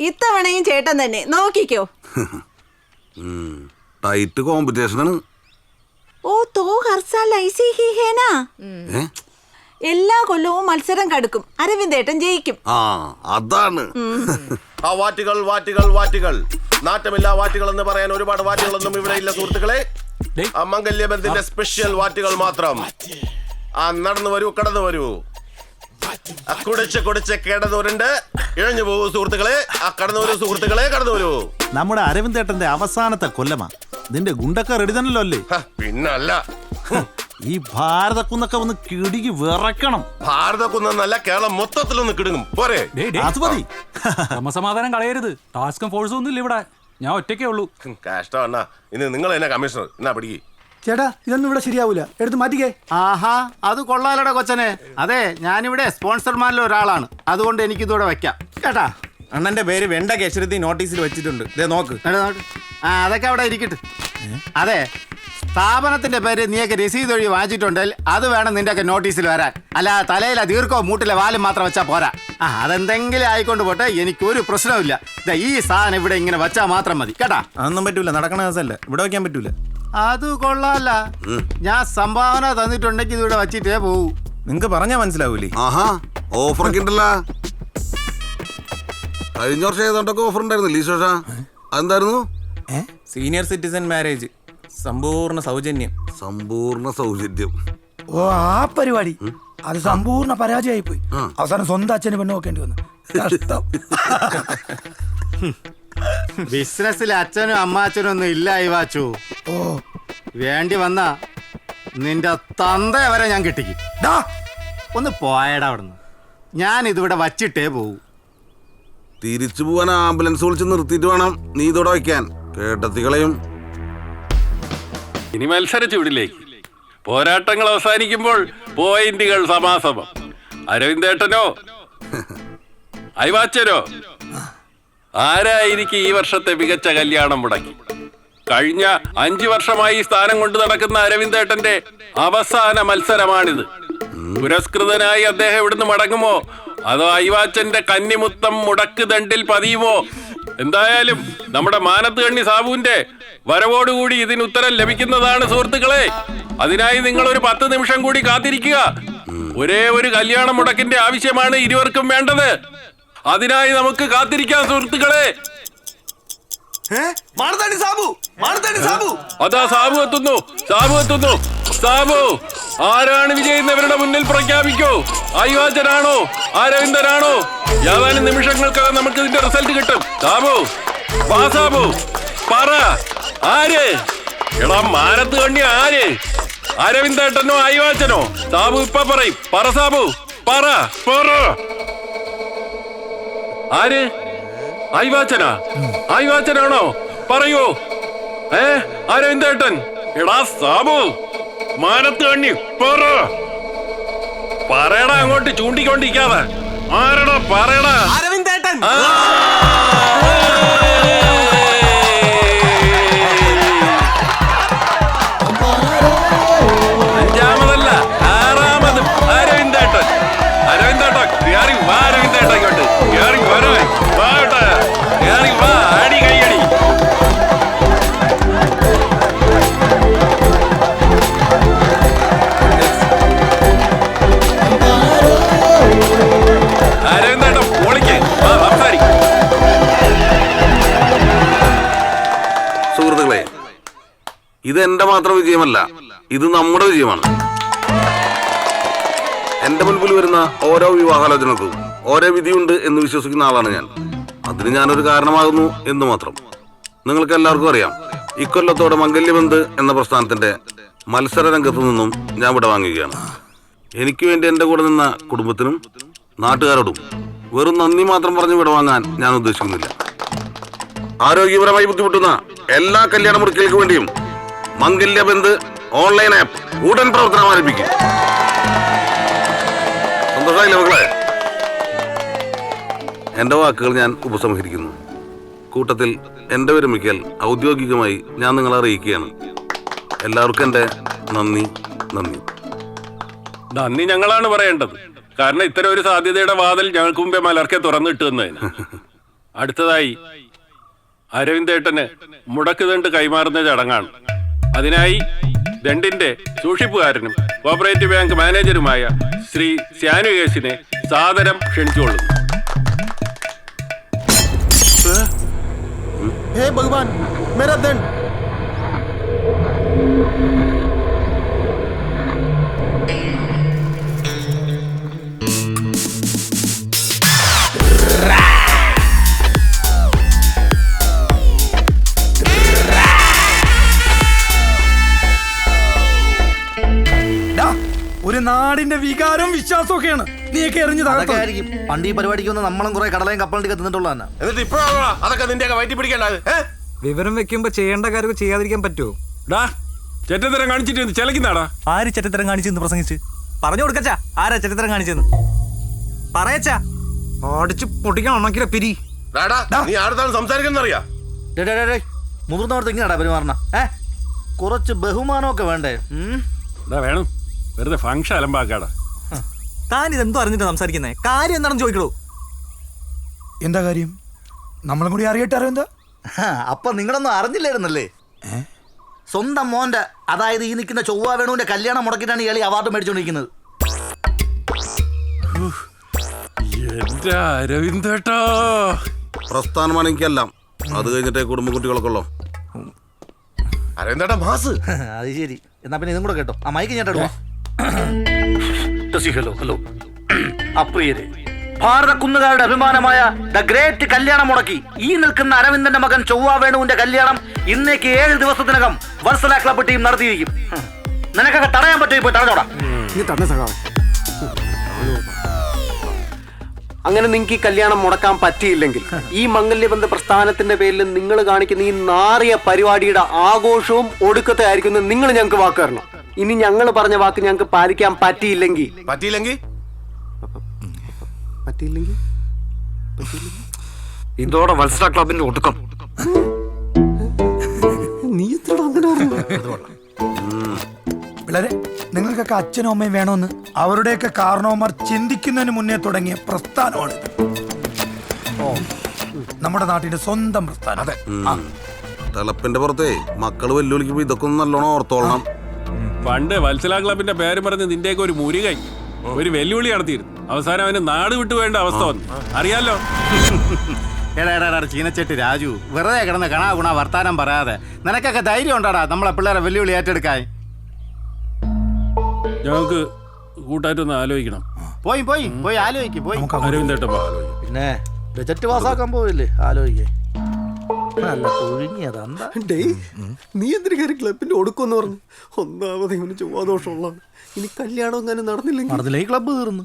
ഇത്തവണയും ചേട്ടൻ തന്നെ നോക്കിക്കോ. ടൈറ്റ് കോമ്പറ്റീഷനാണ്. ഓ തോ ഹർ സാൽ ഐസി ഹി ഹേ നാ. എല്ലാ കൊല്ലവും മത്സരം കടുക്കും. അരവിന്ദേട്ടൻ ജയിക്കും. അതാണ്. ആ വാറ്റുകൾ വാറ്റുകൾ വാറ്റുകൾ നാറ്റമില്ല വാറ്റുകൾ എന്ന് പറയാൻ ഒരുപാട് വാറ്റുകളൊന്നും ഇവിടെ ഇല്ല സുഹൃത്തുക്കളെ. ആ മംഗല്യബന്ധത്തിന്റെ സ്പെഷ്യൽ വാറ്റുകൾ മാത്രം. ആ നടന്നു വരൂ, കടന്നു വരൂ. കുടിച്ച് കുടിച്ച് കിടന്നവരുണ്ട്, ഇഴഞ്ഞു പോകൂ സുഹൃത്തുക്കളെ. ആ കടന്നു വരൂ സുഹൃത്തുക്കളെ, കടന്നു വരൂ. നമ്മുടെ അരവിന്ദേട്ടന്റെ അവസാനത്തെ കൊല്ലമാ. നിന്റെ ഗുണ്ടൊക്കെ റെഡി തന്നെയല്ലോ അല്ലേ? പിന്നല്ല, ഈ ഭാരതക്കുന്നൊക്കെ ഒന്ന് കിടുകി വിറക്കണം. ഭാരതക്കുന്നല്ല, കേരളം മൊത്തത്തിലൊന്ന് കിടുങ്ങും. പോരെ, അത് മതി. ക്രമസമാധാനം കളയരുത്. ടാസ്കും ഫോഴ്സും ഒന്നും ഇല്ല ഇവിടെ. ഞാൻ ഒറ്റയ്ക്കേ ഉള്ളൂ. കഷ്ടം അണ്ണാ. ഇന്ന് നിങ്ങൾ എന്നാ കമ്മീഷണർ എന്നാ പിടിക്ക്. ചേട്ടാ ഇതൊന്നും ഇവിടെ ശരിയാവൂല, എടുത്ത് മാറ്റിക്കേ. ആഹാ, അത് കൊള്ളാലട കൊച്ചനെ. അതെ, ഞാനിവിടെ സ്പോൺസർമാരിൽ ഒരാളാണ്, അതുകൊണ്ട് എനിക്കിതൂടെ വെക്കാം കേട്ടാ. അണ്ണന്റെ പേര് വെണ്ട കേശരത്തി നോട്ടീസിൽ വെച്ചിട്ടുണ്ട്. ഇതേ നോക്ക്. അതൊക്കെ അവിടെ ഇരിക്കട്ടെ. അതെ, സ്ഥാപനത്തിന്റെ പേര് നീയൊക്കെ രസീത് വഴി വാങ്ങിച്ചിട്ടുണ്ടെങ്കിൽ അത് വേണം നിന്റെ ഒക്കെ നോട്ടീസിൽ വരാൻ. അല്ല തലയിലെ ദീർഘോ മൂട്ടിലെ വാലും മാത്രം വെച്ചാൽ പോരാ. അതെന്തെങ്കിലും ആയിക്കൊണ്ട് പോട്ടെ, എനിക്കൊരു പ്രശ്നമില്ല. ഈ സാധനം ഇവിടെ ഇങ്ങനെ വെച്ചാൽ മാത്രം മതി കേട്ടാ. അതൊന്നും പറ്റൂല, നടക്കണ ദിവസമല്ല, ഇവിടെ വെക്കാൻ പറ്റൂല. അത് കൊള്ളാല്ല. ഞാൻ സംഭാവന തന്നിട്ടുണ്ടെങ്കിൽ ഇതിവിടെ വച്ചിട്ടേ പോകൂ. നിങ്ങക്ക് പറഞ്ഞാ മനസ്സിലാവൂലേ? ഓഫർ ഒക്കെ ഉണ്ടല്ലോ. കഴിഞ്ഞ വർഷം ഏതാണ്ടൊക്കെ ഓഫർ ഉണ്ടായിരുന്നില്ല ഈ ശോഷ? അതെന്തായിരുന്നു? സീനിയർ സിറ്റിസൺ മാരേജ്, സമ്പൂർണ്ണ സൗജന്യം. സമ്പൂർണ്ണ സൗജന്യം. ഓ ആ പരിപാടി അത് സമ്പൂർണ്ണ പരാജയമായി പോയി. അവസാനം സ്വന്തം അച്ഛന് പെണ്ണ് നോക്കേണ്ടി വന്നു. ബിസിനസ്സിൽ അച്ഛനും അമ്മാച്ചനും ഒന്നും ഇല്ല ഇവാച്ചു. ഓ വേണ്ടി വന്ന നിന്റെ തന്തയെ വരെ ഞാൻ കെട്ടിക്കും. ഒന്ന് പോയടാ അവിടുന്ന്. ഞാൻ ഇതിവിടെ വച്ചിട്ടേ പോകൂ. തിരിച്ചു പോവാൻ ആംബുലൻസ് വിളിച്ച് നിർത്തിയിട്ട് വേണം നീ ഇതോടെ വയ്ക്കാൻ. കേട്ടത്തികളെയും ഇനി മത്സരിച്ചു വിടിലേക്ക്. പോരാട്ടങ്ങൾ അവസാനിക്കുമ്പോൾ പോയിന്റുകൾ സമാസമം. അരവിന്ദേട്ടനോ അയവാച്ചനോ ആരായിരിക്കും ഈ വർഷത്തെ മികച്ച കല്യാണം മുടക്കി? കഴിഞ്ഞ 5 വർഷമായി സ്ഥാനം കൊണ്ട് നടക്കുന്ന അരവിന്ദേട്ടന്റെ അവസാന മത്സരമാണിത്. പുരസ്കൃതനായി അദ്ദേഹം ഇവിടുന്ന് മടങ്ങുമോ അതോ അയവാച്ചന്റെ കന്നിമുത്തം മുടക്ക് ദണ്ടിൽ പതിയുമോ? എന്തായാലും നമ്മുടെ മാനത്ത് കണ്ണി സാബുവിന്റെ വരവോടുകൂടി ഇതിന് ഉത്തരം ലഭിക്കുന്നതാണ് സുഹൃത്തുക്കളെ. അതിനായി നിങ്ങൾ ഒരു 10 നിമിഷം കൂടി കാത്തിരിക്കുക. ഒരേ ഒരു കല്യാണ മുടക്കിന്റെ ആവശ്യമാണ് ഇരുവർക്കും വേണ്ടത്. അതിനായി നമുക്ക് കാത്തിരിക്കാം സുഹൃത്തുക്കളെ. അതാ സാബു എത്തുന്നു, സാബു എത്തുന്നു. സാബു, ആരാണ് വിജയിക്കുന്നവരുടെ മുന്നിൽ പ്രഖ്യാപിക്കൂ. അയ്വാച്ചനാണോ അരവിന്ദനാണോ? ഏതാനും നിമിഷങ്ങൾക്കകം നമുക്ക് ഇതിന്റെ റിസൾട്ട് കിട്ടും. സാബു, വാ സാബു, പറ ആര്? എടാ മാനത്ത് കണ്ണി ആര്? അരവിന്ദേട്ടനോ അയ്വാച്ചനോ? സാബു ഇപ്പൊ പറയും. പറ സാബു, പറ പറ. ആര്? അയ്വാച്ചനാ? അയ്വാച്ചനാണോ? പറയൂ. അരവിന്ദേട്ടൻ. എടാ സാബു, മാനത്ത് കണ്ണി പറ. പറയടാ, അങ്ങോട്ട് ചൂണ്ടിക്കൊണ്ടിരിക്കാതെ. ആരടാ പറയടാ? അരവിന്ദേട്ടൻ. അഞ്ചാമതല്ല, 6ാമതും അരവിന്ദേട്ടൻ. അരവിന്ദേട്ടൻ കേറി വാ. അരവിന്ദേട്ടൻ ഇങ്ങോട്ട് കേറി വരേ. വാട്ടാ കേറി വാ. അടി കൈയടി. അരവിന്ദേട്ടൻ പൊളിക്ക്. സംസാരിക്കും. സുഹൃത്തുക്കളെ, ഇത് എന്റെ മാത്രം വിജയമല്ല, ഇത് നമ്മുടെ വിജയമാണ്. എന്റെ മുൻപിൽ വരുന്ന ഓരോ വിവാഹാലോചനക്കും ഓരോ വിധിയുണ്ട് എന്ന് വിശ്വസിക്കുന്ന ആളാണ് ഞാൻ. അതിന് ഞാനൊരു കാരണമാകുന്നു എന്ന് മാത്രം. നിങ്ങൾക്ക് എല്ലാവർക്കും അറിയാം, ഇക്കൊല്ലത്തോടെ മംഗല്യബന്ധ് എന്ന പ്രസ്ഥാനത്തിന്റെ മത്സര രംഗത്തു നിന്നും ഞാൻ വിട വാങ്ങുകയാണ്. എനിക്ക് വേണ്ടി എന്റെ കൂടെ നിന്ന കുടുംബത്തിനും നാട്ടുകാരോടും വെറും നന്ദി മാത്രം പറഞ്ഞ് വിട വാങ്ങാൻ ഞാൻ ഉദ്ദേശിക്കുന്നില്ല. ആരോഗ്യപരമായി ബുദ്ധിമുട്ടുന്ന എല്ലാ കല്യാണ മുറിക്കൾക്ക് വേണ്ടിയും മംഗല്യബന്ധ് ഓൺലൈൻ ആപ്പ് ഉടൻ പ്രവർത്തനം ആരംഭിക്കും. സന്തോഷമായില്ലേ മക്കളെ? എന്റെ വാക്കുകൾ ഞാൻ ഉപസംഹരിക്കുന്നു. കൂട്ടത്തിൽ എന്റെ വിരമിക്കൽ ഔദ്യോഗികമായി ഞാൻ നിങ്ങളെ അറിയിക്കുകയാണ്. എല്ലാവർക്കും എന്റെ നന്ദി. നന്ദി നന്ദി ഞങ്ങളാണ് പറയേണ്ടത്. കാരണം ഇത്തരം ഒരു സാധ്യതയുടെ വാതിൽ ഞങ്ങൾക്ക് മുമ്പേ മലർക്കെ തുറന്നിട്ട് തന്നതിന്. അടുത്തതായി അരവിന്ദേട്ടന് മുടക്കുദണ്ട് കൈമാറുന്ന ചടങ്ങാണ്. അതിനായി ദണ്ടിന്റെ സൂക്ഷിപ്പുകാരനും കോപ്പറേറ്റീവ് ബാങ്ക് മാനേജരുമായ ശ്രീ ശ്യാനുകേശിനെ സാദരം ക്ഷണിച്ചുകൊള്ളുന്നു. ഹേ ഭഗവാൻ, മേരാ ദണ്ഡ്. ഡാ, ഒരു നാടിന്റെ വികാരവും വിശ്വാസവും ഒക്കെയാണ് നീയൊക്കെ എറിഞ്ഞു അതൊക്കെ ആയിരിക്കും. പണ്ട് ഈ പരിപാടിക്ക് വന്ന് നമ്മളും കുറെ കടലയും കപ്പലിന്റെ തിന്നിട്ടുള്ള തന്നെ. എന്നിട്ട് ഇപ്പോഴാണോ അതൊക്കെ നിന്റെയൊക്കെ വയറ്റി പിടിക്കേണ്ടത്? വിവരം വെക്കുമ്പോ ചെയ്യേണ്ട കാര്യം ചെയ്യാതിരിക്കാൻ പറ്റുമോ? ഡാ ചെറ്റത്തരം കാണിച്ചിട്ട് ചിലക്കുന്നാടാ. ആര് ചരിത്രം കാണിച്ചെന്ന് പ്രസംഗിച്ച് പറഞ്ഞു കൊടുക്കച്ചാ. ആരാ ചരിത്രം കാണിച്ചെന്ന് പറയച്ചാ. അടിച്ച് പൊട്ടിക്കാൻ ഉണക്കില പിരി. നീ ആരുടെ സംസാരിക്കുന്നറിയാ? മുതിർന്നവർക്ക് ഇങ്ങനെയാടാ പെരുമാറണ. കുറച്ച് ബഹുമാനമൊക്കെ വേണ്ടേ? വേണം, വെറുതെ ഫംഗ്ഷൻ അലമ്പാക്കാടാ. താൻ ഇതെന്തോ അറിഞ്ഞിട്ട് സംസാരിക്കുന്നേ? കാര്യം എന്താണെന്ന് ചോദിക്കണോ? എന്താ കാര്യം? നമ്മളും കൂടി അറിയട്ടെ. അറിയെന്താ? അപ്പൊ നിങ്ങളൊന്നും അറിഞ്ഞില്ലായിരുന്നല്ലേ? സ്വന്തം മോന്റെ, അതായത് ഈ നിൽക്കുന്ന ചൊവ്വ വേണുവിന്റെ കല്യാണം മുടക്കിയിട്ടാണ് ഇയാൾ അവാർഡ് മേടിച്ചോണ്ടിരിക്കുന്നത്. എന്റെ അരവിന്ദേട്ടാ, പ്രസ്ഥാനമാണ് എനിക്കെല്ലാം. അത് കഴിഞ്ഞിട്ടേ കുടുംബക്കുട്ടികളൊക്കെ ഉള്ളോ. അരവിന്ദേട്ടാ മാസ്. അത് ശരി. എന്നാ പിന്നെ ഇതും കൂടെ കേട്ടോ. ആ മൈക്ക് ഞാൻ ഹലോ ഹലോ അപ്രിയരെ, ഭാരത കുന്നുകാരുടെ അഭിമാനമായ ദ ഗ്രേറ്റ് കല്യാണം മുടക്കി ഈ നിൽക്കുന്ന അരവിന്ദന്റെ മകൻ ചൊവ്വ വേണുവിന്റെ കല്യാണം ഇന്നേക്ക് 7 ദിവസത്തിനകം വർസല ക്ലബ് ടീം നടത്തിയിരിക്കും. നിനക്കൊക്കെ തടയാൻ പറ്റുമോ? പോയി തടഞ്ഞോടാ. അങ്ങനെ നിങ്ങൾക്ക് ഈ കല്യാണം മുടക്കാൻ പറ്റിയില്ലെങ്കിൽ ഈ മംഗല്യബന്ധ പ്രസ്ഥാനത്തിന്റെ പേരിൽ നിങ്ങൾ കാണിക്കുന്ന ഈ നാറിയ പരിപാടിയുടെ ആഘോഷവും ഒടുക്കത്തെ ആയിരിക്കും നിങ്ങൾ ഞങ്ങൾക്ക് വാക്ക് തരണം. ഇനി ഞങ്ങൾ പറഞ്ഞ വാക്ക് ഞങ്ങൾക്ക് പാലിക്കാൻ പറ്റിയില്ലെങ്കിൽ ഇതോടെ വത്സല ക്ലബിന്റെ ഒടുക്കം. നീ എത്ര അങ്ങനെ പറഞ്ഞു? പിള്ളേരെ, നിങ്ങൾക്കൊക്കെ അച്ഛനും അമ്മയും വേണമെന്ന് അവരുടെയൊക്കെ കാരണവന്മാർ ചിന്തിക്കുന്നതിന് മുന്നേ തുടങ്ങിയ പ്രസ്ഥാനമാണ് നമ്മുടെ നാട്ടിന്റെ സ്വന്തം പ്രസ്ഥാനം. അതെ, തിളപ്പിന്റെ പുറത്തേ മക്കള് വെല്ലുവിളിക്കുമ്പോ ഇതൊക്കെ ഒന്ന് നല്ലോണം ഓർത്തോളണം. പണ്ട് വത്സല ക്ലബിന്റെ പേര് പറഞ്ഞ് നിന്റെയൊക്കെ ഒരു മുരുകൈ ഒരു വെല്ലുവിളി നടത്തിയിരുന്നു. അവസാനം അവന് നാട് വിട്ടു വേണ്ട അവസ്ഥ വന്നു, അറിയാലോ. എടാ ചീനച്ചേട്ടി രാജു, വെറുതെ കിടന്ന് കണാ ഗുണ വർത്താനം പറയാതെ നിനക്കൊക്കെ ധൈര്യം ഉണ്ടാടാ നമ്മളെ പിള്ളേരെ വെല്ലുവിളി ഏറ്റെടുക്കാൻ. ഞങ്ങൾക്ക് കൂട്ടായിട്ടൊന്ന് ആലോചിക്കണം. പോയി പോയി പോയി ആലോചിക്കും. പോയി അരവിന്ദേട്ടൻ ആലോചിക്കും. പിന്നെ ബജറ്റ് പാസ്സാക്കാൻ പോവില്ലേ? ആലോചിക്കേ. നല്ല ഒഴുങ്ങിയതാ. നീ എന്തിനു കയറി ക്ലബിന്റെ ഒടുക്കെന്ന് പറഞ്ഞു? ഒന്നാമത് ഇവന് ചൊവ്വാദോഷമുള്ളതാണ്. ഇനി കല്യാണം എങ്ങനെ നടന്നില്ലെങ്കിൽ ഈ ക്ലബ്ബ് തീർന്നു.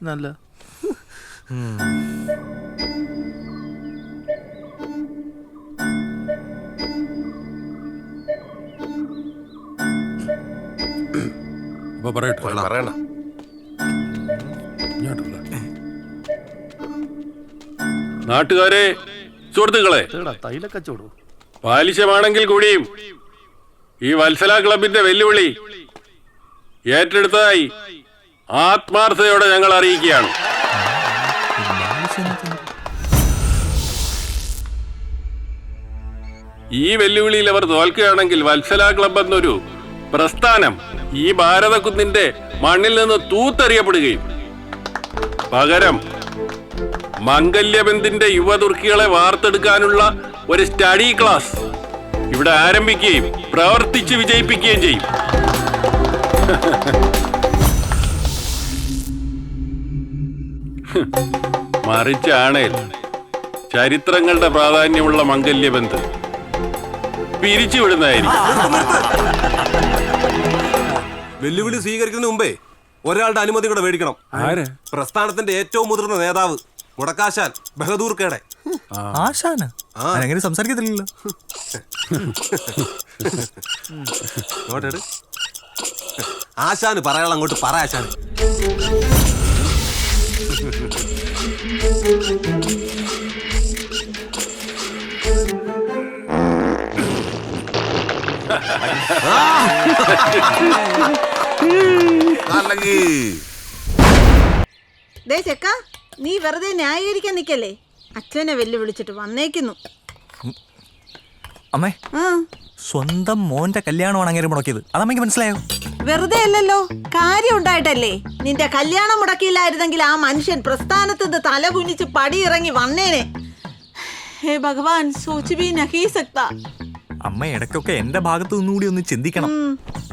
നല്ല അപ്പൊ പറയട്ടെ. പറയണ്ട. നാട്ടുകാരെ, സുഹൃത്തുക്കളെ, തൈലക്കച്ചോടോ പാലിശമാണെങ്കിൽ കൂടിയും ഈ വത്സല ക്ലബിന്റെ വെല്ലുവിളി ഏറ്റെടുത്തതായി ആത്മാർത്ഥതയോടെ ഞങ്ങൾ അറിയിക്കുകയാണ്. ഈ വെല്ലുവിളിയിൽ അവർ തോൽക്കുകയാണെങ്കിൽ വത്സല ക്ലബ് എന്നൊരു പ്രസ്ഥാനം ഈ ഭാരതക്കുന്നിന്റെ മണ്ണിൽ നിന്ന് തൂത്തെറിയപ്പെടുകയും പകരം മംഗല്യബന്ധിന്റെ യുവതുർക്കികളെ വാർത്തെടുക്കാനുള്ള ഒരു സ്റ്റഡി ക്ലാസ് ഇവിടെ ആരംഭിക്കുകയും പ്രവർത്തിച്ച് വിജയിപ്പിക്കുകയും ചെയ്യും. മറിച്ചാണേൽ ചരിത്രങ്ങളുടെ പ്രാധാന്യമുള്ള മംഗല്യബന്ധ് പിരിച്ചുവിടുന്നതായിരിക്കും. വെല്ലുവിളി സ്വീകരിക്കുന്നതിന് മുമ്പേ ഒരാളുടെ അനുമതി കൂടെ മേടിക്കണം. പ്രസ്ഥാനത്തിന്റെ ഏറ്റവും മുതിർന്ന നേതാവ് മുടക്കാശാൻ ബഹദൂർക്കയുടെ. ആശാന അങ്ങനെ സംസാരിക്കത്തില്ലല്ലോ. ആശാന് പറയാനുള്ള അങ്ങോട്ട് പറ. ആശാന് ദേ ചെക്ക, നീ വെറുതെ ന്യായീകരിക്കാൻ നിക്കല്ലേ. അച്ഛനെ വെല്ലുവിളിച്ചിട്ട് വന്നേക്കുന്നു. അമ്മേ, ആ സ്വന്തം മോന്റെ കല്യാണമാണ് അങ്ങനെ മുടക്കിയത്. അതമ്മയ്ക്ക് മനസ്സിലായോ? വെറുതെ അല്ലല്ലോ, കാര്യം ഉണ്ടായിട്ടല്ലേ. നിന്റെ കല്യാണം മുടക്കിയില്ലായിരുന്നെങ്കിൽ ആ മനുഷ്യൻ പ്രസ്ഥാനത്ത് നിന്ന് തല കുനിച്ച് പടിയിറങ്ങി വന്നേനെ. ഹേ ഭഗവാൻ, സോച്ച് ഭീ നഹീ സക്താ. അമ്മ ഇടയ്ക്കൊക്കെ എന്റെ ഭാഗത്തു നിന്നുകൂടി ഒന്ന് ചിന്തിക്കണം.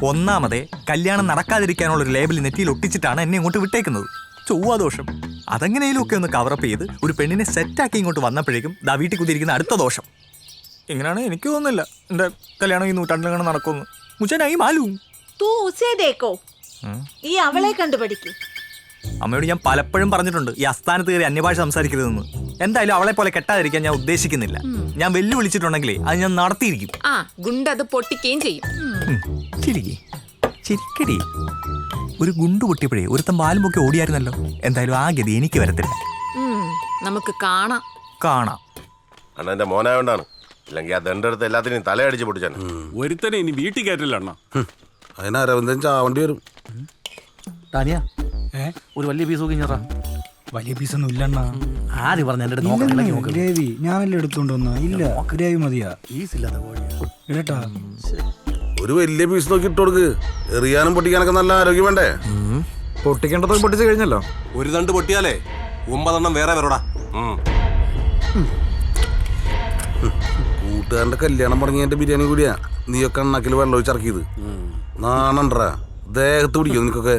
ഒന്നാമതേ, കല്യാണം നടക്കാതിരിക്കാനുള്ള ഒരു ലേബൽ നെറ്റിയിൽ ഒട്ടിച്ചിട്ടാണ് എന്നെ ഇങ്ങോട്ട് വിട്ടേക്കുന്നത്. ചൊവ്വാദോഷം. അതെങ്ങനെയും ഒക്കെ ഒന്ന് കവറപ്പ് ചെയ്ത് ഒരു പെണ്ണിനെ സെറ്റാക്കി ഇങ്ങോട്ട് വന്നപ്പോഴേക്കും ദാ വീട്ടിൽ കുതിരിക്കുന്ന അടുത്ത ദോഷം. ഇങ്ങനെയാണ് എനിക്ക് തോന്നുന്നില്ല എന്റെ കല്യാണം ഈ നൂറ്റാണ്ടിലാണ് നടക്കുമെന്ന്. മുച്ചനായി മാലു തൂ ഉസേ ദേക്കോ, ഈ അവളെ കണ്ടുപഠിക്കൂ. അമ്മയോട് ഞാൻ പലപ്പോഴും പറഞ്ഞിട്ടുണ്ട് ഈ അസ്ഥാനത്ത് കയറി അന്യഭാഷ സംസാരിക്കരുതെന്ന്. എന്തായാലും അവളെ പോലെ കെട്ടാതിരിക്കാൻ ഞാൻ ഉദ്ദേശിക്കുന്നില്ല. ഞാൻ വെല്ലുവിളിച്ചിട്ടുണ്ടെങ്കിലേ അത് ഞാൻ നടത്തിയിരിക്കും. ആ ഗുണ്ടത് പൊട്ടിക്കുകയും ചെയ്യും. ചിരിക്കടി. ഒരു ഗുണ്ടു പൊട്ടിയപ്പോഴേ ഒരുത്തം പാലും പൊക്കി ഓടിയായിരുന്നല്ലോ. എന്തായാലും ആ ഗതി എനിക്ക് വരത്തില്ല. നമുക്ക് കാണാം. അണ്ണന്റെ മോനായോണ്ടാണ്. ഇല്ലെങ്കിൽ ആ ദണ്ടെടുത്ത് എല്ലാത്തിനും തലയടിച്ച് പൊട്ടിച്ചാണ്. ഒരുത്തനെ ഇനി വീട്ടിൽ കയറ്റില്ല അണ്ണ. അതിന് അരവിന്ദൻ ചാവണ്ടി വരും. ഒരു വലിയ പീസ് നോക്കി. വലിയ പീസൊന്നും ഇല്ലണ്ണ. ആര് പറഞ്ഞു എന്റെ ഗ്രേവി ഞാനല്ലേ എടുത്തോണ്ട് വന്ന. ഇല്ല, ഗ്രേവി മതിയാ. ഇടട്ടാ, ഒരു വലിയ പീസ് നോക്കി ഇട്ട് കൊടുക്ക്. എറിയാനും പൊട്ടിക്കാനൊക്കെ നല്ല ആരോഗ്യം വേണ്ടേ? പൊട്ടിക്കേണ്ടത് പൊട്ടിച്ചു കഴിഞ്ഞല്ലോ. ഒരു തണ്ട് പൊട്ടിയാലേ 9 എണ്ണം വേറെ വരോടാ. കൂട്ടുകാരന്റെ കല്യാണം തുടങ്ങിയതിന്റെ ബിരിയാണി കൂടിയാ നീയൊക്കെ എണ്ണാക്കിൽ വെള്ളം ഒഴിച്ചിറക്കിയത്. നാണണ്ടാ, ദേഹത്ത് പിടിക്കും നിനക്കൊക്കെ.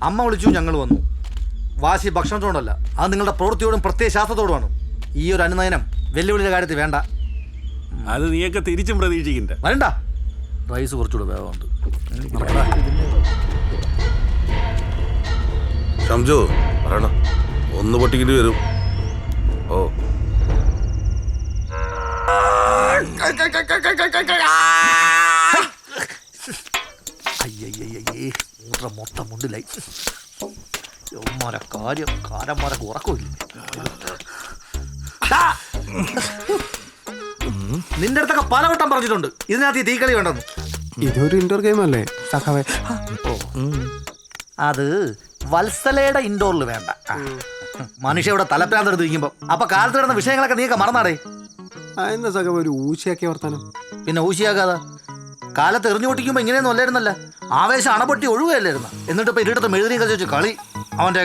അമ്മ വിളിച്ചു, ഞങ്ങൾ വന്നു. വാശി ഭക്ഷണത്തോടല്ല, അത് നിങ്ങളുടെ പ്രവൃത്തിയോടും പ്രത്യയശാസ്ത്രത്തോടുമാണ്. ഈ ഒരു അനുനയനം വെല്ലുവിളിയുടെ കാര്യത്തിൽ വേണ്ട. അത് നീയൊക്കെ തിരിച്ചും പ്രതീക്ഷിക്കണ്ട. വേണ്ട, റൈസ് കുറച്ചുകൂടെ വേഗമുണ്ട്. ഷംജു പറയണ ഒന്ന് പൊട്ടിക്കേണ്ടി വരും. ഓ മൊത്തം മുണ്ടിലായി. കാര്യം കാരന്മാരൊക്കെ ഉറക്കമില്ല. നിന്റെ അടുത്തൊക്കെ പലവട്ടം പറഞ്ഞിട്ടുണ്ട് ഇതിനകത്ത് ഈ തീക്കളി വേണ്ടെന്ന്. ഇതൊരു ഇൻഡോർ ഗെയിം അല്ലേ സഖാവേ? അത് വത്സലയുടെ ഇൻഡോറിൽ വേണ്ട. മനുഷ്യ ഇവിടെ തലപ്രാന്തെടുത്ത് ഇരിക്കുമ്പോ അപ്പൊ കാലത്ത് കിടന്ന വിഷയങ്ങളൊക്കെ നീയൊക്കെ മറന്നാടേ. എന്താ സഖാവ് ഒരു ഊശിയാക്കിയ വർത്താനം? പിന്നെ ഊശിയാക്കാതെ കാലത്ത് എറിഞ്ഞു പൊട്ടിക്കുമ്പോ ഇങ്ങനെയൊന്നും അല്ലായിരുന്നല്ല. ആവേശം അണപൊട്ടി ഒഴുകുകയല്ലായിരുന്നു. എന്നിട്ട് ഇപ്പൊ ഇരുട്ടത്ത് മെഴുതിയും കളിച്ചു കളി അവൻ്റെ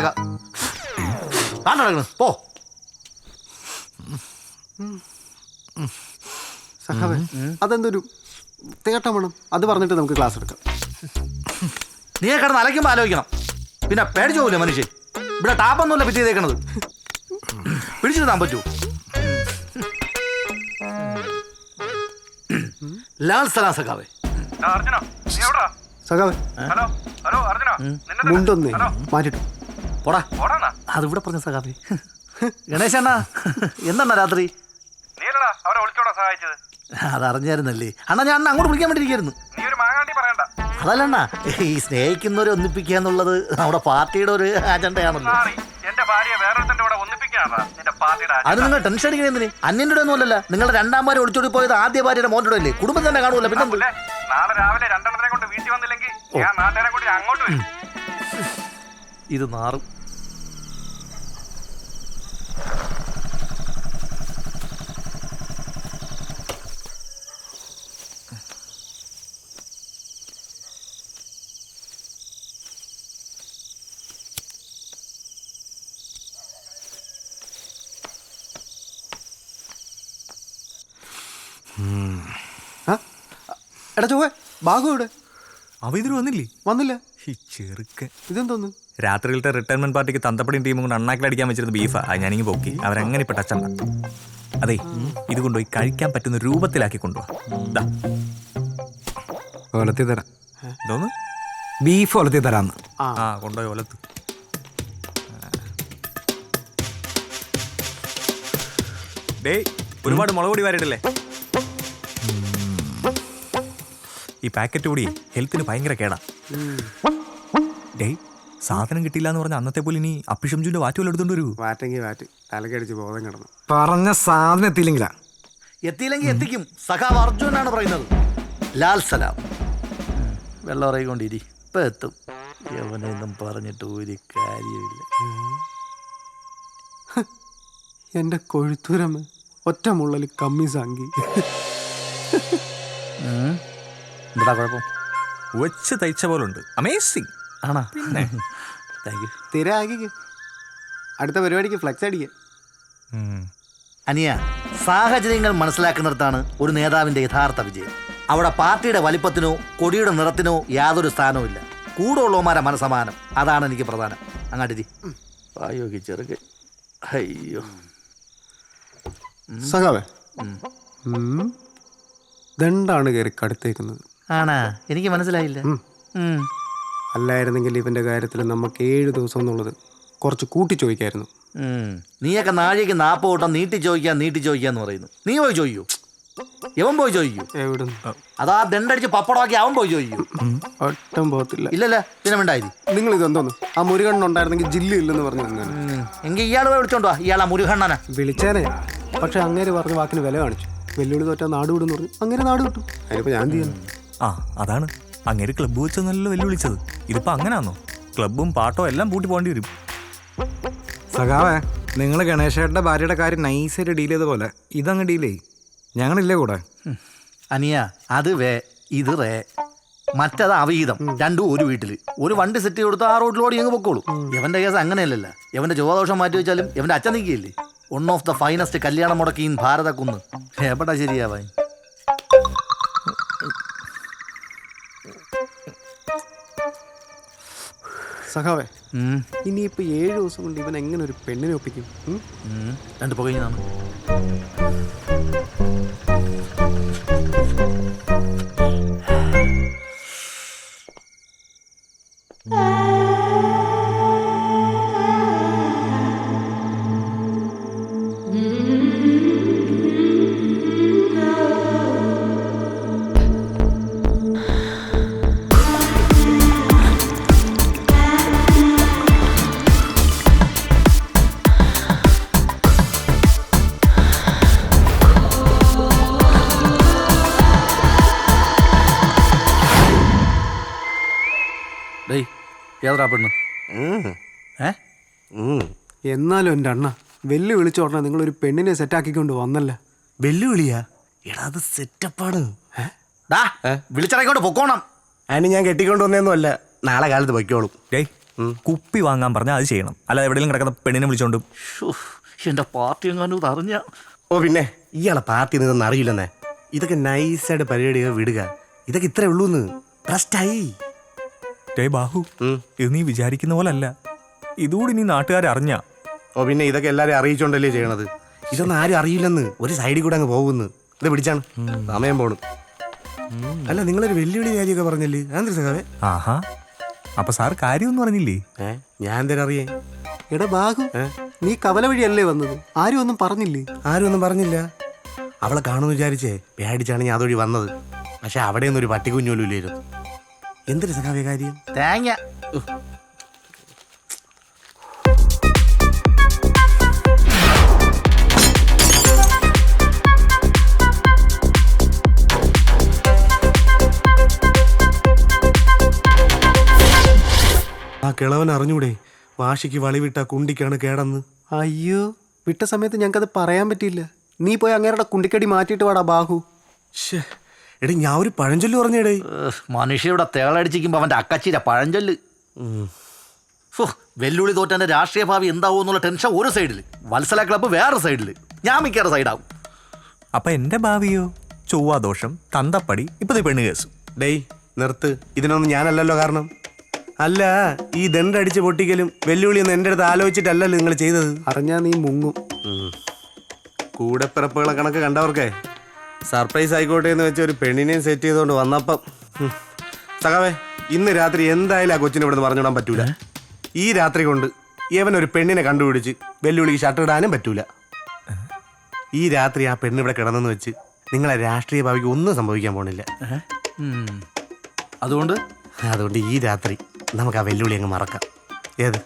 പോ. സഖാവേ, അതെന്തൊരു തേട്ടം വേണം. അത് പറഞ്ഞിട്ട് നമുക്ക് ക്ലാസ് എടുക്കാം. നീ കിടന്ന് അലയ്ക്കുമ്പോ ആലോചിക്കണം. പിന്നെ പേടിച്ചു പോകില്ലേ മനുഷ്യൻ? ഇവിടെ ടാപ്പൊന്നുമല്ല പിറ്റി ചെയ്തേക്കണത്. പിടിച്ചിരുത്താൻ പറ്റൂ. ലാൽ സലാം സഖാവേ. സഖാവേ, മുണ്ടൊന്നേ മാറ്റിട്ടു പോടാ. അതിവിടെ പറഞ്ഞ സഖാവേ. ഗണേശണ്ണ എന്താണ് രാത്രി? അതറിഞ്ഞായിരുന്നല്ലേ അണ്ണാ? ഞാൻ അണ്ണ അങ്ങോട്ട് വിളിക്കാൻ വേണ്ടിയിരിക്കുന്നു. അതല്ലണ്ണ, ഈ സ്നേഹിക്കുന്നവരെ ഒന്നിപ്പിക്കുക എന്നുള്ളത് നമ്മുടെ പാർട്ടിയുടെ ഒരു അജണ്ടയാണല്ലോ. അത് നിങ്ങൾ ടെൻഷൻ അടിക്കണേ. അന്യൻ്റെ ഒന്നും അല്ലല്ല. നിങ്ങളുടെ 2ാം ഭാര്യ ഒളിച്ചോടി പോയത് ആദ്യ ഭാര്യയുടെ മോൻ്റെ അല്ലേ? കുടുംബം തന്നെ കാണൂല. പിന്നെ ഇത് മാറും. എടാ ചൊവ്വേ, ബാഗു ഇവിടെ അവ ഇതിൽ വന്നില്ല. ഈ ചെറുക്കൻ ഇതെന്തോന്ന്? രാത്രിയിലത്തെ റിട്ടയർമെന്റ് പാർട്ടിക്ക് തന്തപ്പടിയും ടീമും കൊണ്ട് അണ്ണാക്കിലടിക്കാൻ വെച്ചിരുന്ന ബീഫാ. അത് ഞാനിങ്ങി പോക്കി. അവരങ്ങനെ ഇപ്പൊ ടച്ചണ്ട. അതെ, ഇത് കൊണ്ടുപോയി കഴിക്കാൻ പറ്റുന്ന രൂപത്തിലാക്കി കൊണ്ടുപോവാ. ഒലത്തി തരാം. എന്തോന്ന്? ബീഫ് ഒലത്തി തരാന്ന്. ആ കൊണ്ടുപോയി ഒലത്ത്. ഡേയ്, ഒരുപാട് മുളക് പൊടി വാരിയിട്ടില്ലേ? ഈ പാക്കറ്റ് കൂടി ഹെൽത്തിന് ഭയങ്കര കേടാ. ഡേയ്, സാധനം കിട്ടിയില്ല എന്ന് പറഞ്ഞ അന്നത്തെ പോലെ ഇനി അപ്പിഷംജുവിന്റെ വാറ്റ് പോലെ എടുത്തോണ്ട് വരൂ. വാറ്റെങ്കിൽ വാറ്റ്, തലക്കടിച്ച് ബോധം കിടന്നു. പറഞ്ഞ സാധനം എത്തിയില്ലെങ്കിലാ? എത്തിയില്ലെങ്കിൽ എത്തിക്കും. സഖാവ് അർജുനാണ് പറയുന്നത്. ലാൽ സലാം. വെള്ളം ഇറങ്ങിക്കൊണ്ടിരി, ഇപ്പൊ എത്തും. യവനെന്നും പറഞ്ഞിട്ട് ഒരു കാര്യമില്ല. എന്റെ കൊഴുത്തൂരമ്മ ഒറ്റ മുള്ളല് കമ്മി സാങ്കി. എന്താ കുഴപ്പം? വെച്ച് തയ്ച്ച പോലുണ്ട്. അമേസിങ് ആണോ? സ്ഥിര ആക്കിക്ക്. അടുത്ത പരിപാടിക്ക് ഫ്ലെക്സ് അടിക്കുക. അനിയ, സാഹചര്യങ്ങൾ മനസ്സിലാക്കുന്നിടത്താണ് ഒരു നേതാവിന്റെ യഥാർത്ഥ വിജയം. അവിടെ പാർട്ടിയുടെ വലിപ്പത്തിനോ കൊടിയുടെ നിറത്തിനോ യാതൊരു സ്ഥാനവും ഇല്ല. കൂടെ ഉള്ളവന്മാരെ മനസ്സമാനം, അതാണ് എനിക്ക് പ്രധാനം. അങ്ങാട്ടിരി പായോക്കി ചെറുക്ക്. അയ്യോ സഖാവേ, ദണ്ടാണ് കയറി കടുത്തേക്കുന്നത്. ആണാ? എനിക്ക് മനസ്സിലായില്ല. അല്ലായിരുന്നെങ്കിൽ ഇവന്റെ കാര്യത്തിൽ നമുക്ക് 7 ദിവസം എന്നുള്ളത് കുറച്ച് കൂട്ടി ചോദിക്കായിരുന്നു. നീയൊക്കെ നാഴികക്ക് 40 വട്ടം നീട്ടി ചോദിക്കാന്ന് പറയുന്നു. നീ പോയി ചോദിക്കൂ? എവൻ പോയി ചോദിക്കൂ? എവിടുന്ന്? അതാ ദണ്ടടിച്ച് പപ്പടമാക്കി അവൻ പോയി ചോദിക്കൂ? ഒട്ടും പോകത്തില്ല. ഇല്ലല്ല, പിന്നെ വേണ്ടായി. നിങ്ങൾ ഇതെന്തോന്നു? ആ മുരുകണ്ണൻ ഉണ്ടായിരുന്നെങ്കിൽ ജില്ല ഇല്ലെന്ന് പറഞ്ഞു തന്നെ. എങ്കിൽ ഇയാൾ പോയി വിളിച്ചോണ്ടോ? ഇയാളാ മുരുകണ്ണനാ? വിളിച്ചേനെ, പക്ഷെ അങ്ങേര് പറഞ്ഞ വാക്കിന് വില കാണിച്ചു. വെല്ലുവിളി തോറ്റാ നാട് വിടുന്ന് പറഞ്ഞു. അങ്ങനെ നാട് വിട്ടു. അതിനിപ്പോ ഞാൻ എന്ത് ചെയ്യുന്നു? ആ അതാണ് അങ്ങേര് ക്ലബ്ബ് വെച്ചെന്നല്ലോ വെല്ലുവിളിച്ചത്. ഇതിപ്പോ അങ്ങനെയാണോ? ക്ലബ്ബും പാട്ടോ എല്ലാം പൂട്ടി പോകേണ്ടി വരും. സഖാവേ, നിങ്ങൾ ഗണേശേട്ടൻ്റെ ഭാര്യയുടെ കാര്യം നൈസായിട്ട് ഡീൽ ചെയ്ത പോലെ ഇതങ്ങ് ഡീൽ ചെയ്യും. ഞങ്ങളില്ലേ കൂടെ? അനിയ, അത് വേ, ഇത് റേ, മറ്റത് അവഹിതം. രണ്ടും ഒരു വീട്ടിൽ. ഒരു വണ്ടി സെറ്റ് കൊടുത്ത് ആ റോഡിലോട് ഞങ്ങൾ പൊക്കോളൂ. എവന്റെ കേസ് അങ്ങനെയല്ലല്ലോ. എവന്റെ ചൊവ്വാദോഷം മാറ്റി വെച്ചാലും എവന്റെ അച്ഛൻ നിൽക്കില്ലേ? വൺ ഓഫ് ദ ഫൈനസ്റ്റ് കല്യാണം മുടക്കി ഇൻ ഭാരതക്കുന്ന്. എവിടാ ശരിയാവാൻ? സഖാവേ, ഇനിയിപ്പോ 7 ദിവസം കൊണ്ട് ഇവൻ എങ്ങനെ ഒരു പെണ്ണിനെ ഒപ്പിക്കും? 2 പുകയിനാണ്. ഏതാ പെണ്ണ്? എന്നാലും എൻ്റെ അണ്ണ, വെല്ലു വിളിച്ച ഉടനെ നിങ്ങളൊരു പെണ്ണിനെ സെറ്റാക്കിക്കൊണ്ട് വന്നല്ല. വെല്ലുവിളിയാ? എടാ, അത് സെറ്റപ്പാണ്. വിളിച്ചിറങ്ങോട്ട് പൊക്കോണം. അതിന് ഞാൻ കെട്ടിക്കൊണ്ട് വന്നേന്നുമല്ല, നാളെ കാലത്ത് പൊയ്ക്കോളും. കുപ്പി വാങ്ങാൻ പറഞ്ഞാൽ അത് ചെയ്യണം. അല്ലാതെ എവിടെയെങ്കിലും കിടക്കുന്ന പെണ്ണിനെ വിളിച്ചോണ്ട്. എന്റെ പാർട്ടി എങ്ങാനും ഇത് അറിഞ്ഞ. ഓ പിന്നെ, ഇയാളെ പാർട്ടി ഇതൊന്നും അറിയില്ലെന്നേ. ഇതൊക്കെ നൈസായിട്ട് പരിപാടികൾ വിടുക. ഇതൊക്കെ ഇത്രേ ഉള്ളൂന്ന്. ട്രസ്റ്റായി. ബാഹു, ഇത് നീ വിചാരിക്കുന്ന പോലെ അല്ല. ഇതുകൂടി നീ നാട്ടുകാരെ അറിഞ്ഞ. ഓ പിന്നെ, ഇതൊക്കെ എല്ലാവരും അറിയിച്ചോണ്ടല്ലേ ചെയ്യണത്. ഇതൊന്നും ആരും അറിയില്ലെന്ന്. ഒരു സൈഡിൽ കൂടെ അങ്ങ് പോകുന്നു. ഇത് പിടിച്ചാണ് സമയം പോണു. അല്ല, നിങ്ങളൊരു വെല്ലുവിളി കാര്യമൊക്കെ പറഞ്ഞല്ലേ? ആന്തരി സഖാവേ. ആഹാ, അപ്പൊ സാർ കാര്യമൊന്നും പറഞ്ഞില്ലേ? ഞാൻ എന്തേലും അറിയേ? എടാ ബാഹു, നീ കവല വഴിയല്ലേ വന്നത്? ആരും ഒന്നും പറഞ്ഞില്ലേ? ആരും ഒന്നും പറഞ്ഞില്ല. അവളെ കാണുമെന്ന് വിചാരിച്ചേ പേടിച്ചാണ് ഞാൻ അതുവഴി വന്നത്. പക്ഷെ അവിടെയൊന്നും ഒരു പട്ടിക്കുഞ്ഞോലും ഇല്ലായിരുന്നു. എന്തൊരു സഖാവേ കാര്യം? തേങ്ങ. ആ കിളവൻ അറിഞ്ഞൂടെ വാശിക്ക് വളിവിട്ട കുണ്ടിക്കാണ് കേടന്ന്? അയ്യോ, വിട്ട സമയത്ത് ഞങ്ങൾക്കത് പറയാൻ പറ്റിയില്ല. നീ പോയി അങ്ങേരുടെ കുണ്ടിക്കടി മാറ്റിയിട്ട് വാടാ ബാഹു. എടേ, ഞാൻ ഒരു പഴഞ്ചൊല്ല് പറഞ്ഞേടേ. മനുഷ്യരുടെ തേളടിച്ചിരിക്കുമ്പോ അവന്റെ അക്കച്ചിയുടെ പഴഞ്ചൊല്ല്. വെല്ലുവിളി തോറ്റന്റെ രാഷ്ട്രീയ ഭാവി എന്താവും എന്നുള്ള ടെൻഷൻ ഒരു സൈഡിൽ, വത്സല ക്ലബ്ബ് വേറെ സൈഡിൽ, ഞാൻ മിക്കാറ് സൈഡാവും. അപ്പൊ എന്റെ ഭാവിയോ? ചൊവ്വാദോഷം, തന്തപ്പടി, ഇപ്പത്തെ പെണ്ണ് കേസ്. ഡേയ് നിർത്ത്. ഇതിനൊന്നും ഞാനല്ലല്ലോ കാരണം. അല്ല, ഈ ദണ്ടടിച്ച് പൊട്ടിക്കലും വെല്ലുവിളിയൊന്നും എൻ്റെ അടുത്ത് ആലോചിച്ചിട്ടല്ലല്ലോ നിങ്ങൾ ചെയ്തത്. അറിഞ്ഞാ നീ മുങ്ങും. കൂടെപ്പിറപ്പുകളെ കണക്ക് കണ്ടവർക്കേ സർപ്രൈസ് ആയിക്കോട്ടെ എന്ന് വെച്ച് ഒരു പെണ്ണിനെയും സെറ്റ് ചെയ്തുകൊണ്ട് വന്നപ്പം സഖാവേ, ഇന്ന് രാത്രി എന്തായാലും ആ കൊച്ചിനെ ഇവിടുന്ന് പറഞ്ഞിടാൻ പറ്റൂല. ഈ രാത്രി കൊണ്ട് ഇവനൊരു പെണ്ണിനെ കണ്ടുപിടിച്ച് വെല്ലുവിളിക്ക് ഷട്ടിടാനും പറ്റൂല. ഈ രാത്രി ആ പെണ്ണിവിടെ കിടന്നെന്ന് വെച്ച് നിങ്ങളെ രാഷ്ട്രീയ ഭാവിക്ക് ഒന്നും സംഭവിക്കാൻ പോണില്ല. അതുകൊണ്ട് ഈ രാത്രി നമുക്ക് ആ വെല്ലുവിളി അങ്ങ് മറക്കാം. ഏത്?